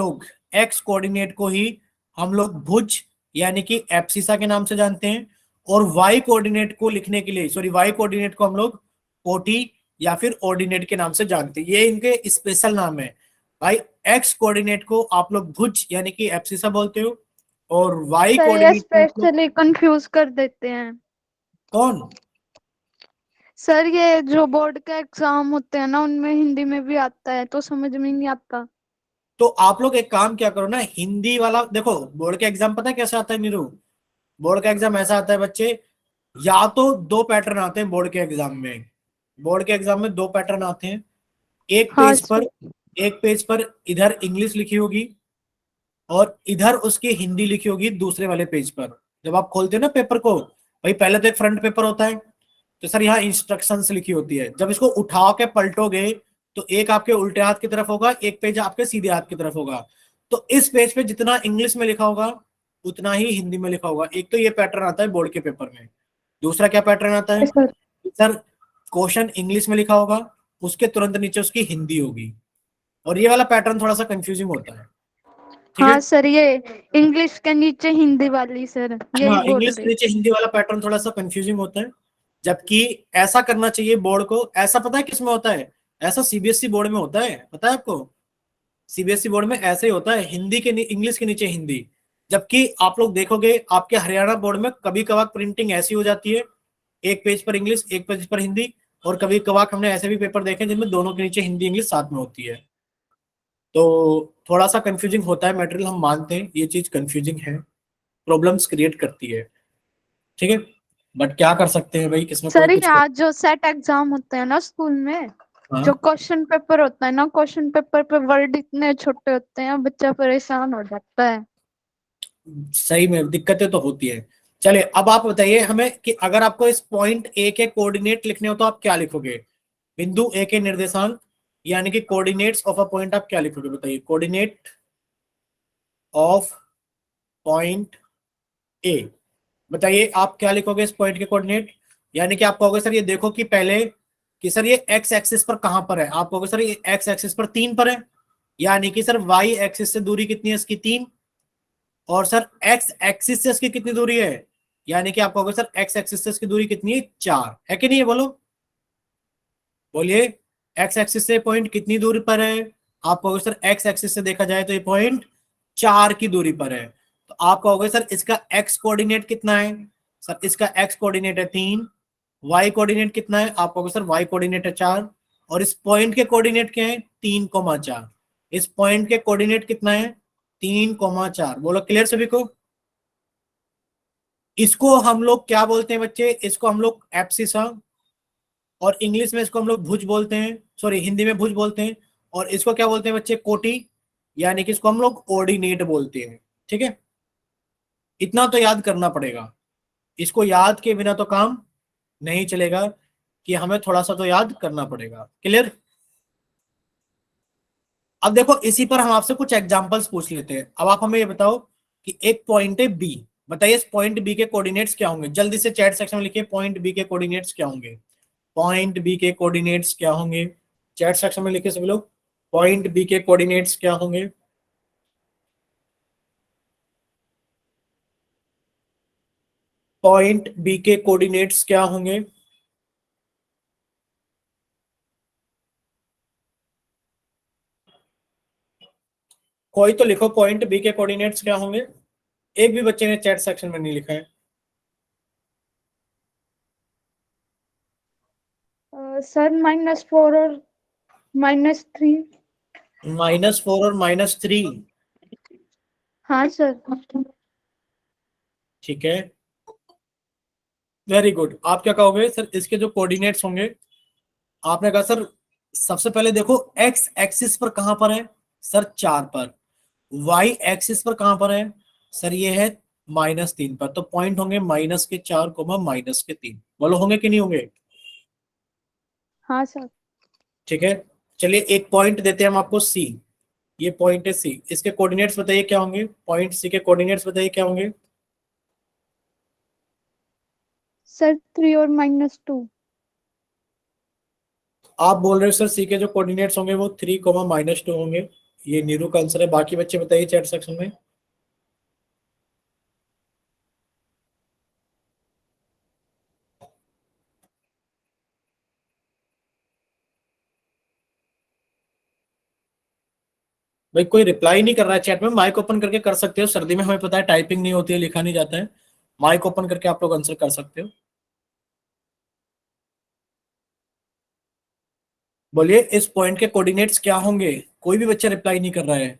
लोग भुज यानी कि एब्सिसा के नाम से जानते हैं, और वाई कोऑर्डिनेट को लिखने के लिए वाई कोऑर्डिनेट को हम लोग कोटि या फिर ऑर्डिनेट के नाम से जानते हैं। ये इनके स्पेशल नाम है भाई। एक्स कोऑर्डिनेट को आप लोग भुज यानी कि एब्सिसा बोलते हो, और वाई सर ये कोऑर्डिनेट को स्पेशली कंफ्यूज कर देते हैं। कौन? सर ये जो बोर्ड के एग्जाम होते हैं ना, उनमें हिंदी में भी आता है तो समझ में नहीं आता। तो आप लोग एक काम क्या करो ना, हिंदी वाला देखो, बोर्ड का एग्जाम पता है कैसे आता है नीरू? बोर्ड का एग्जाम ऐसा आता है बच्चे, या तो दो पैटर्न आते हैं बोर्ड के एग्जाम में। बोर्ड के एग्जाम में दो पैटर्न आते हैं। एक हाँ पेज सर। पर एक पेज पर इधर इंग्लिश लिखी होगी और इधर उसकी हिंदी लिखी होगी दूसरे वाले पेज पर। जब आप खोलते हो ना पेपर को, भाई पहले तो एक फ्रंट पेपर होता है, तो सर यहाँ इंस्ट्रक्शंस लिखी होती है। जब इसको उठा के पलटोगे तो एक आपके उल्टे हाथ की तरफ होगा, एक पेज आपके सीधे हाथ की तरफ होगा। तो इस पेज पे जितना इंग्लिश में लिखा होगा उतना ही हिंदी में लिखा होगा। एक तो ये पैटर्न आता है बोर्ड के पेपर में। दूसरा क्या पैटर्न आता है? सर सर क्वेश्चन इंग्लिश में लिखा होगा, उसके तुरंत नीचे उसकी हिंदी होगी, और ये वाला पैटर्न थोड़ा सा कंफ्यूजिंग होता है। ठीक है? हाँ सर, ये इंग्लिश के नीचे हिंदी वाली सर, यही हाँ, बोल इंग्लिश के रहे। नीचे हिंदी वाला पैटर्न थोड़ा सा कंफ्यूजिंग होता है, जबकि ऐसा करना चाहिए बोर्ड को। ऐसा पता है किस में होता है? ऐसा सीबीएसई बोर्ड में होता है, पता है आपको? सीबीएसई बोर्ड में ऐसे ही होता है, हिंदी के इंग्लिश के नीचे हिंदी। जबकि आप लोग देखोगे आपके हरियाणा बोर्ड में कभी कभार प्रिंटिंग ऐसी हो जाती है, एक पेज पर इंग्लिश एक पेज पर हिंदी, और कभी कभार हमने ऐसे भी पेपर देखे जिनमें दोनों के नीचे हिंदी इंग्लिश साथ में होती है। तो थोड़ा सा कंफ्यूजिंग होता है मटेरियल, हम मानते हैं ये चीज कंफ्यूजिंग है, प्रॉब्लम्स क्रिएट करती है। ठीक है, बट क्या कर सकते हैं भाई, किसमें कोई सर कुछ कर... यहाँ जो सेट एग्जाम होते हैं ना स्कूल में, जो हाँ, क्वेश्चन पेपर होता है ना, क्वेश्चन पेपर पे वर्ड इतने छोटे होते हैं, बच्चा परेशान हो जाता है। सही में दिक्कतें तो होती है। चलिए अब आप बताइए हमें कि अगर आपको इस पॉइंट ए के कोऑर्डिनेट लिखने हो तो आप क्या लिखोगे? बिंदु ए के निर्देशांक यानी कि कोऑर्डिनेट्स ऑफ अ पॉइंट आप क्या लिखोगे? बताइए, कोऑर्डिनेट ऑफ पॉइंट ए। बताइए आप क्या लिखोगे इस पॉइंट के कोऑर्डिनेट? यानी कि आप कहोगे सर ये देखो कि पहले कि सर ये एक्स एक्सिस पर कहां पर है, आप कहोगे सर ये एक्स एक्सिस पर 3 पर है, यानी कि सर वाई एक्सिस से दूरी कितनी है इसकी? 3। और सर एक्स एक्सिस से इसकी कितनी दूरी है? यानी कि आप कहोगे सर एक्स एक्सिस से इसकी दूरी कितनी है? 4 है कि नहीं है? बोलो, बोलिए, एक्स एक्सिस से पॉइंट कितनी दूरी पर है? आप कहोगे सर एक्स एक्सिस से देखा जाए तो ये पॉइंट 4 की दूरी पर है। तो आप कहोगे सर इसका एक्स कोऑर्डिनेट कितना है? सर इसका एक्स कोऑर्डिनेट है 3। वाई कोऑर्डिनेट कितना है? आप कहोगे सर वाई कोऑर्डिनेट है 4। और इस पॉइंट के कोऑर्डिनेट क्या है? 3,4। इस पॉइंट के कोऑर्डिनेट कितना है? 3,4। बोलो क्लियर सभी को? इसको हम लोग क्या बोलते हैं बच्चे? इसको हम लोग एब्सिसा, और इंग्लिश में इसको हम लोग भुज बोलते हैं, सॉरी हिंदी में भुज बोलते हैं। और इसको क्या बोलते हैं बच्चे? कोटि, यानी कि इसको हम लोग ऑर्डिनेट बोलते हैं। ठीक है, इतना तो याद करना पड़ेगा। इसको याद के बिना तो काम नहीं चलेगा, कि हमें थोड़ा सा तो याद करना पड़ेगा। क्लियर? अब देखो इसी पर हम आपसे कुछ एग्जांपल्स पूछ लेते हैं। अब आप हमें ये बताओ कि एक पॉइंट है बी, बताइए इस पॉइंट बी के कोऑर्डिनेट्स क्या होंगे? जल्दी से चैट सेक्शन में लिखिए, पॉइंट बी के कोऑर्डिनेट्स क्या होंगे? पॉइंट बी के कोऑर्डिनेट्स क्या होंगे? चैट सेक्शन में लिखिए सभी लोग, पॉइंट बी के कोऑर्डिनेट्स क्या होंगे? पॉइंट बी के कोऑर्डिनेट्स क्या होंगे? कोई तो लिखो, पॉइंट बी के कोऑर्डिनेट्स क्या होंगे? एक भी बच्चे ने चैट सेक्शन में नहीं लिखा है। सर -4 और -3। -4 और -3। हाँ सर। ठीक है, वेरी गुड। आप क्या कहोगे सर इसके जो कोऑर्डिनेट्स होंगे? आपने कहा सर सबसे पहले देखो एक्स एक्सिस पर कहां पर है सर 4 पर, वाई एक्सिस पर कहां पर है सर ये है -3 पर, तो पॉइंट होंगे -4 -3। बोलो होंगे कि नहीं होंगे? हाँ सर। ठीक है, चलिए एक पॉइंट देते हैं हम आपको सी, ये पॉइंट है सी, इसके कोऑर्डिनेट्स बताइए क्या होंगे? पॉइंट सी के कोऑर्डिनेट्स बताइए क्या होंगे? सर 3 और -2। आप बोल रहे हो सर सी के जो कोऑर्डिनेट्स होंगे वो 3 -2 होंगे, ये नीरू का आंसर है। बाकी बच्चे बताइए चैट सेक्शन में। भाई कोई रिप्लाई नहीं कर रहा है चैट में, माइक ओपन करके कर सकते हो, सर्दी में हमें पता है टाइपिंग नहीं होती है, लिखा नहीं जाता है, माइक ओपन करके आप लोग आंसर कर सकते हो। बोलिए इस पॉइंट के कोऑर्डिनेट्स क्या होंगे? कोई भी बच्चा रिप्लाई नहीं कर रहा है।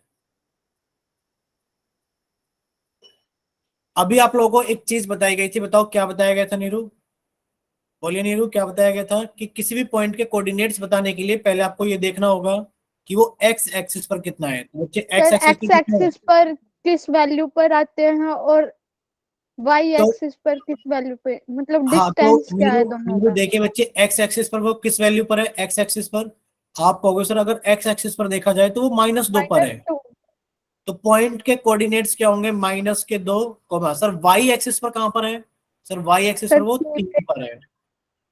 अभी आप लोगों को एक चीज बताई गई थी, बताओ क्या बताया गया था नीरू? बोलिए नीरू क्या बताया गया था कि किसी भी पॉइंट के कोऑर्डिनेट्स बताने के लिए पहले आपको ये देखना होगा कि वो एक्स एक्सिस पर कितना है। तो बच्चे एक्स सर एक्सिस पर एक्स कितना है? एक्सिस पर किस वैल्यू पर आते हैं और वाई तो एक्सिस पर किस वैल्यू पे, मतलब हाँ, तो डिस्टेंस क्या नीरू है दोनों नीरू का? देखिए बच्चे एक्स एक्सिस पर वो किस वैल्यू पर है? एक्स एक्सिस पर आप कहोगे सर अगर एक्स एक्सिस पर देखा जाए तो वो -2 पर है, -2। तो पॉइंट के कोऑर्डिनेट्स क्या होंगे? -2 कोमा। सर वाई एक्सिस पर कहां पर है? सर वाई एक्सिस पर सर वो 3 पर है।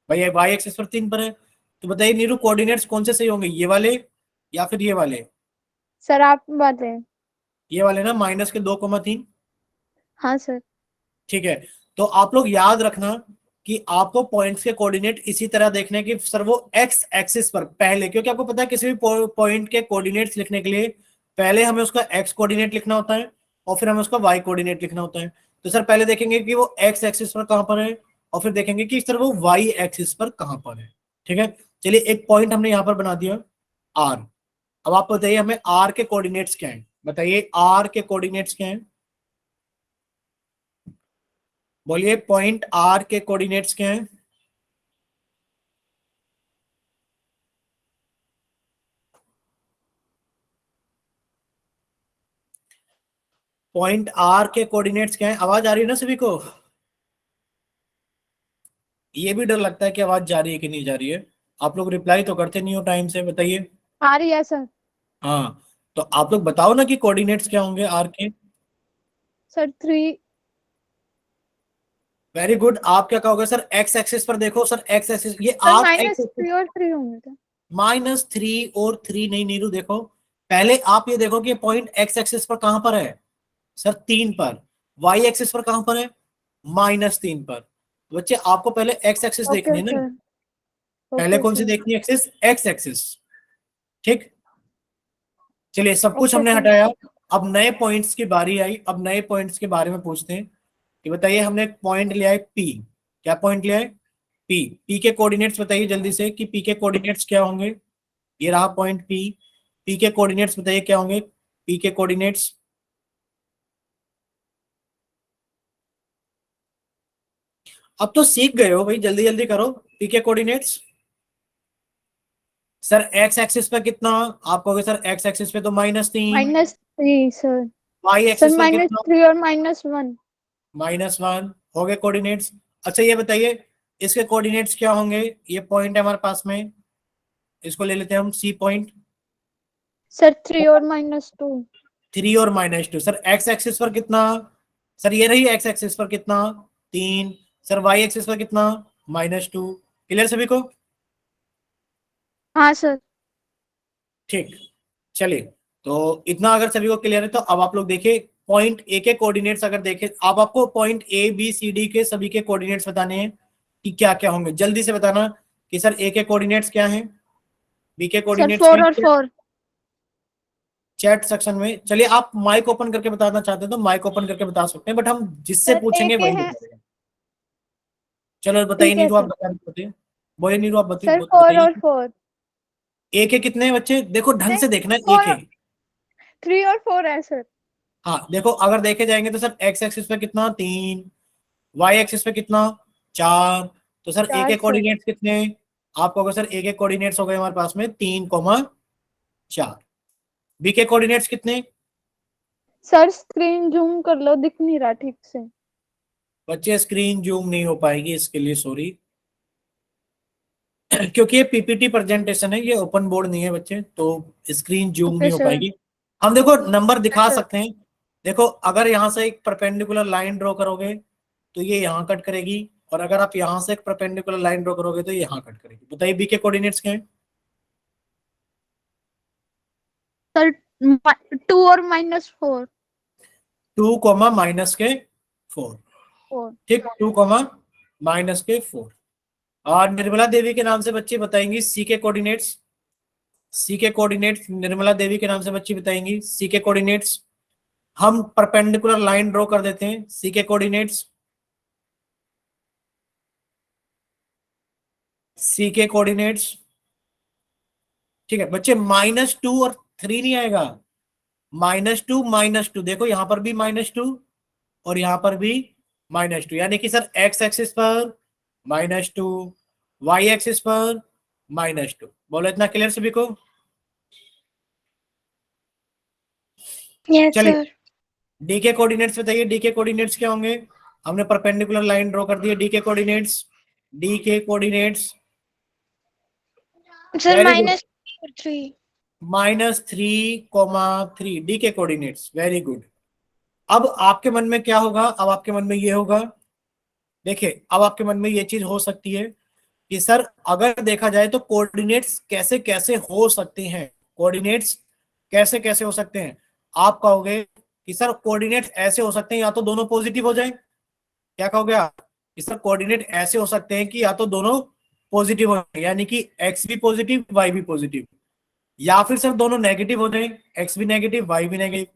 भाई वाई एक्सिस पर 3 पर है, तो बताइए नीरू कोऑर्डिनेट्स कौन से सही होंगे, ये वाले या फिर ये वाले? सर आप बात है। ये वाले ना, -2, 3। हाँ सर। ठीक है, तो आप लोग याद रखना कि आपको पॉइंट्स के कोऑर्डिनेट इसी तरह देखने की सर वो एक्स एक्सिस पर पहले, क्योंकि आपको पता है किसी भी पॉइंट के कोऑर्डिनेट्स लिखने के लिए पहले हमें उसका एक्स कोऑर्डिनेट लिखना होता है और फिर हमें उसका वाई कोऑर्डिनेट लिखना होता है। तो सर पहले देखेंगे कि वो एक्स एक्सिस पर कहां पर है और फिर देखेंगे कि सर वो वाई एक्सिस पर कहां पर है। ठीक है, चलिए एक पॉइंट हमने यहां पर बना दिया आर। अब आप बताइए हमें आर के कोऑर्डिनेट्स क्या है? बताइए आर के कोऑर्डिनेट्स क्या है? बोलिए पॉइंट आर के कोऑर्डिनेट्स क्या है? पॉइंट आर के कोऑर्डिनेट्स क्या है? आवाज आ रही है ना सभी को? ये भी डर लगता है कि आवाज जा रही है कि नहीं जा रही है। आप लोग रिप्लाई तो करते नहीं हो टाइम से, बताइए। आ रही है सर। हाँ, तो आप लोग बताओ ना कि कोऑर्डिनेट्स क्या होंगे आर के। सर 3। Very good. आप क्या कहोगे सर? एक्स एक्सिस पर देखो सर, एक्स एक्सिस ये सर आप एक्स -3 और 3 होंगे थे। -3 और 3 नहीं नीरू, देखो पहले आप ये देखो कि पॉइंट एक्स एक्सिस पर कहां पर है सर 3 पर, वाई एक्सिस पर कहां पर है -3 पर। बच्चे आपको पहले एक्स एक्सिस देखनी ओके है ना, सर। पहले ओके कौन सी सर। देखनी है एक्सिस? X axis. ठीक, चलिए सब कुछ ओके हमने सर। हटाया, अब नए पॉइंट्स की बारी आई। अब नए पॉइंट्स के बारे में पूछते हैं कि बताइए हमने एक पॉइंट लिया है पी। क्या पॉइंट लिया है? पी। पी के कोऑर्डिनेट्स बताइए जल्दी से कि पी के कोऑर्डिनेट्स क्या होंगे? ये रहा पॉइंट पी। पी के कोऑर्डिनेट्स बताइए क्या होंगे? पी के कोऑर्डिनेट्स अब तो सीख गए हो भाई, जल्दी जल्दी करो। पी के कोऑर्डिनेट्स सर एक्स एक्सिस पे कितना? आप कहोगे सर एक्स एक्सिस पे तो -3। -3 सर। वाई सर एक्सिस पर कितना? -3 और -1। -1 हो गए कोऑर्डिनेट्स। अच्छा ये बताइए इसके कोऑर्डिनेट्स क्या होंगे? ये पॉइंट है हमारे पास में, इसको ले लेते हैं हम सी पॉइंट। सर 3 और -2। 3 और -2। सर एक्स एक्सिस पर कितना? सर ये रही एक्स एक्सिस पर कितना? 3। सर वाई एक्सिस पर कितना? -2। क्लियर सभी को? हाँ सर। ठीक, चलिए तो इतना अगर सभी को क्लियर है तो अब आप लोग देखिए पॉइंट ए के कोऑर्डिनेट्स अगर देखें, अब आपको point A B C D के सभी के कोऑर्डिनेट्स बताने हैं कि क्या क्या होंगे। जल्दी से बताना कि सर ए के कोऑर्डिनेट्स क्या हैं, बी के सर कोऑर्डिनेट्स क्या 4 और हैं 4। चैट सेक्शन में। चलिए आप माइक ओपन करके बताना चाहते हैं तो माइक ओपन करके बता सकते हैं, बट हम जिससे सर ए पूछेंगे के वही हैं। बताएगा। चलो बताइए ठीक है नीरू, आप सर। बताइए। बोलिए नीरू, आप सर 4 और बताइए 4। ए के कितने हैं बच्चे? देखो ढंग नहीं, से देखना है ए 4। के। 3 और 4 है सर। हाँ देखो, अगर देखे जाएंगे तो सर एक्स एक्सिस पे कितना 3, वाई एक्सिस पे कितना 4, तो सर ए चार के सर। कोऑर्डिनेट्स कितने, आपको अगर सर ए के कोऑर्डिनेट्स हो गए हमारे पास में 3,4, बी के कोऑर्डिनेट्स कितने। सर स्क्रीन जूम कर लो, दिख नहीं रहा ठीक से। बच्चे स्क्रीन जूम नहीं हो पाएगी, इसके लिए सॉरी क्योंकि ये पीपीटी प्रेजेंटेशन है, ये ओपन बोर्ड नहीं है बच्चे, तो स्क्रीन जूम ओके नहीं हो सर। पाएगी। हम देखो नंबर दिखा सर सकते हैं। देखो अगर यहाँ से एक परपेंडिकुलर लाइन ड्रॉ करोगे तो ये यहाँ कट करेगी, और अगर आप यहाँ से एक परपेंडिकुलर लाइन ड्रॉ करोगे तो ये यहाँ कट करेगी। बताइए बी के कोऑर्डिनेट्स क्या है। सर 2 और -4। 2,-4। 4। ठीक, 2,-4। और निर्मला देवी के नाम से बच्चे बताएंगी सी के कोऑर्डिनेट्स। सी के कोऑर्डिनेट्स निर्मला देवी के नाम से बच्ची बताएंगी सी के कोऑर्डिनेट्स। हम परपेंडिकुलर लाइन ड्रॉ कर देते हैं, सी के कोऑर्डिनेट्स, सी के कोऑर्डिनेट्स। ठीक है बच्चे, -2 और 3 नहीं आएगा, -2 -2, देखो यहां पर भी -2 और यहां पर भी -2, यानी कि सर एक्स एक्सिस पर -2, वाई एक्सिस पर -2। बोलो इतना क्लियर सभी को। यस चलिए सर। डी के कोऑर्डिनेट्स बताइए, डी के कोऑर्डिनेट्स क्या होंगे। हमने परपेंडिकुलर लाइन ड्रॉ कर दी है, डी के कोऑर्डिनेट्स, डी के coordinates. Sir very good, -3। -3,3 D के कोऑर्डिनेट्स, वेरी गुड। अब आपके मन में क्या होगा, अब आपके मन में ये होगा, देखिए अब आपके मन में ये चीज हो सकती है कि सर अगर देखा जाए तो कोऑर्डिनेट्स कैसे कैसे हो सकते हैं, कोऑर्डिनेट्स कैसे कैसे हो सकते हैं। आप कहोगे कि सर कोऑर्डिनेट्स ऐसे हो सकते हैं या तो दोनों पॉजिटिव हो जाए। क्या कहोगे आप कि सर कोऑर्डिनेट ऐसे हो सकते हैं कि या तो दोनों पॉजिटिव हो जाए, यानी कि एक्स भी पॉजिटिव वाई भी पॉजिटिव, या फिर सर दोनों नेगेटिव हो जाए, एक्स भी नेगेटिव वाई भी नेगेटिव,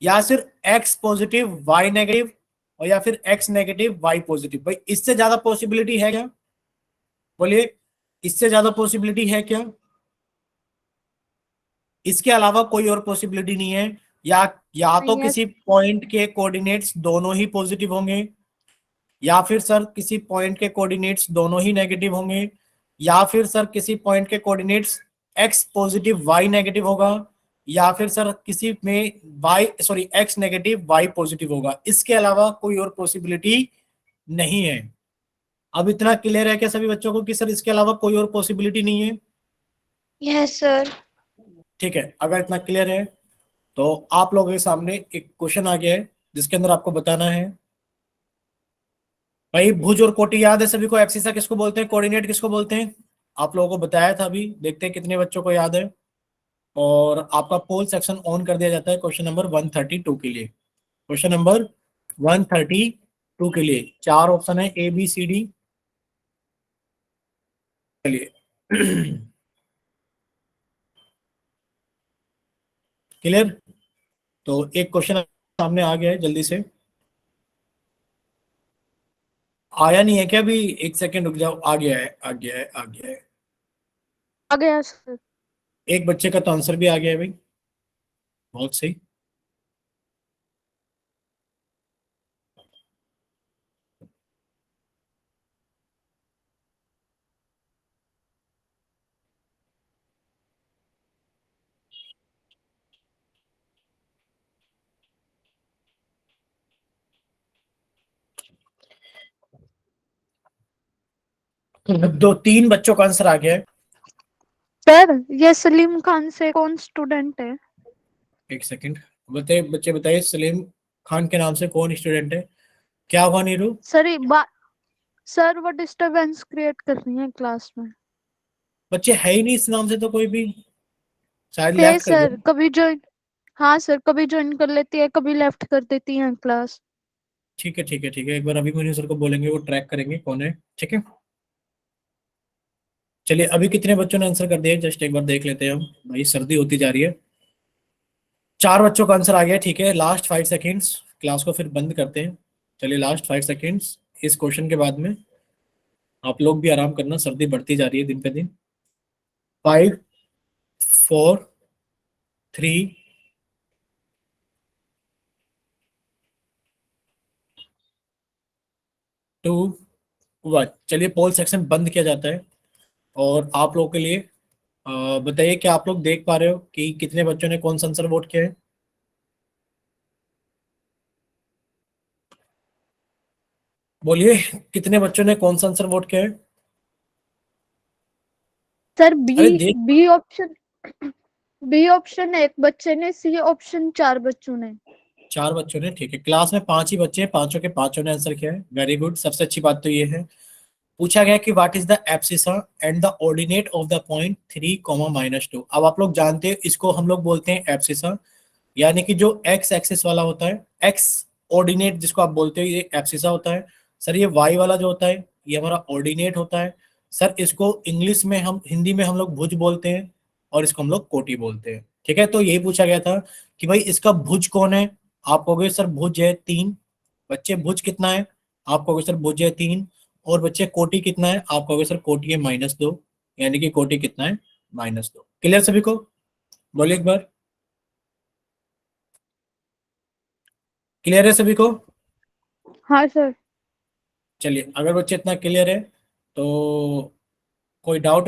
या फिर एक्स पॉजिटिव वाई नेगेटिव, और या फिर एक्स नेगेटिव वाई पॉजिटिव। भाई इससे ज्यादा पॉसिबिलिटी है क्या, बोलिए, इससे ज्यादा पॉसिबिलिटी है क्या। इसके अलावा कोई और पॉसिबिलिटी नहीं है। या तो नहीं है। किसी पॉइंट के कोऑर्डिनेट्स दोनों ही पॉजिटिव होंगे, या फिर सर किसी पॉइंट के कोऑर्डिनेट्स दोनों ही नेगेटिव होंगे, या फिर सर किसी पॉइंट के coordinates X positive Y negative होगा, या फिर सर किसी में एक्स नेगेटिव वाई पॉजिटिव होगा। इसके अलावा कोई और पॉसिबिलिटी नहीं है। अब इतना क्लियर है क्या सभी बच्चों को कि सर इसके अलावा कोई और पॉसिबिलिटी नहीं है। Yes sir. ठीक है, अगर इतना क्लियर है तो आप लोगों के सामने एक क्वेश्चन आ गया है जिसके अंदर आपको बताना है। भाई भुज और कोटि याद है सभी को, एक्सिसा किसको बोलते हैं, कोऑर्डिनेट किसको बोलते हैं। आप लोगों को बताया था अभी, देखते हैं कितने बच्चों को याद है। और आपका पोल सेक्शन ऑन कर दिया जाता है क्वेश्चन नंबर 132 के लिए। क्वेश्चन नंबर 132 के लिए 4 ऑप्शन है, ए बी सी डी। चलिए क्लियर। तो एक क्वेश्चन सामने आ गया है, जल्दी से। आया नहीं है क्या अभी, एक सेकंड रुक जाओ, आ गया है आ गया है आ गया है। आ गया सर। एक बच्चे का तो आंसर भी आ गया है भाई, बहुत सही। दो तीन बच्चों का आंसर आ गया है। सर ये सलीम खान से कौन स्टूडेंट है? एक सेकंड, बताइए बच्चे, बताइए सलीम खान के नाम से कौन स्टूडेंट है। क्या हुआ नीरू। सर सर वो डिस्टरबेंस क्रिएट कर रही है क्लास में। बच्चे है ही नहीं इस नाम से तो कोई भी, शायद थे लेफ्ट कर सर, गया। कभी ज्वाइन। हाँ सर, कभी ज्वाइन कर लेती है, कभी लेफ्ट कर देती है क्लास। ठीक है ठीक है ठीक है, एक बार अभिमन्यु सर को बोलेंगे, वो ट्रैक करेंगे कौन है। ठीक है, चलिए अभी कितने बच्चों ने आंसर कर दिया जस्ट एक बार देख लेते हैं हम, भाई सर्दी होती जा रही है। 4 बच्चों का आंसर आ गया, ठीक है। लास्ट 5 सेकेंड्स, क्लास को फिर बंद करते हैं। चलिए लास्ट 5 सेकेंड्स इस क्वेश्चन के बाद में, आप लोग भी आराम करना, सर्दी बढ़ती जा रही है दिन पे दिन। 5 4 3 2 1। चलिए पोल सेक्शन बंद किया जाता है और आप लोगों के लिए बताइए कि आप लोग देख पा रहे हो कि कितने बच्चों ने कौन सा आंसर वोट किया है। बोलिए कितने बच्चों ने कौन सा आंसर वोट किया है। सर अरे बी देख, बी ऑप्शन, बी ऑप्शन एक बच्चे ने, सी ऑप्शन 4 बच्चों ने। 4 बच्चों ने, ठीक है। क्लास में 5 ही बच्चे हैं, पांचों के पांचों ने आंसर किया है, वेरी गुड। सबसे अच्छी बात तो ये है। पूछा गया कि what is the abscissa and the ordinate of the point 3, -2। अब आप लोग जानते हैं इसको हम लोग बोलते हैं एब्सिसा, यानी कि जो एक्स एक्सिस वाला होता है, एक्स ऑर्डिनेट जिसको आप बोलते हो, ये एब्सिसा होता है। सर ये वाई वाला जो होता है ये हमारा ऑर्डिनेट होता है। सर इसको इंग्लिश में, हम हिंदी में हम लोग भुज बोलते हैं और इसको हम लोग कोटि बोलते हैं। ठीक है, तो यही पूछा गया था कि भाई इसका भुज कौन है। आप कहोगे सर भुज है 3। बच्चे भुज कितना है, आप कहोगे सर भुज है 3। और बच्चे कोटि कितना है, आप कहोगे सर कोटि है -2। यानी कि कोटि कितना है, -2। क्लियर सभी को, बोलिए एक बार। क्लियर है सभी को। हाँ सर। चलिए अगर बच्चे इतना क्लियर है तो कोई डाउट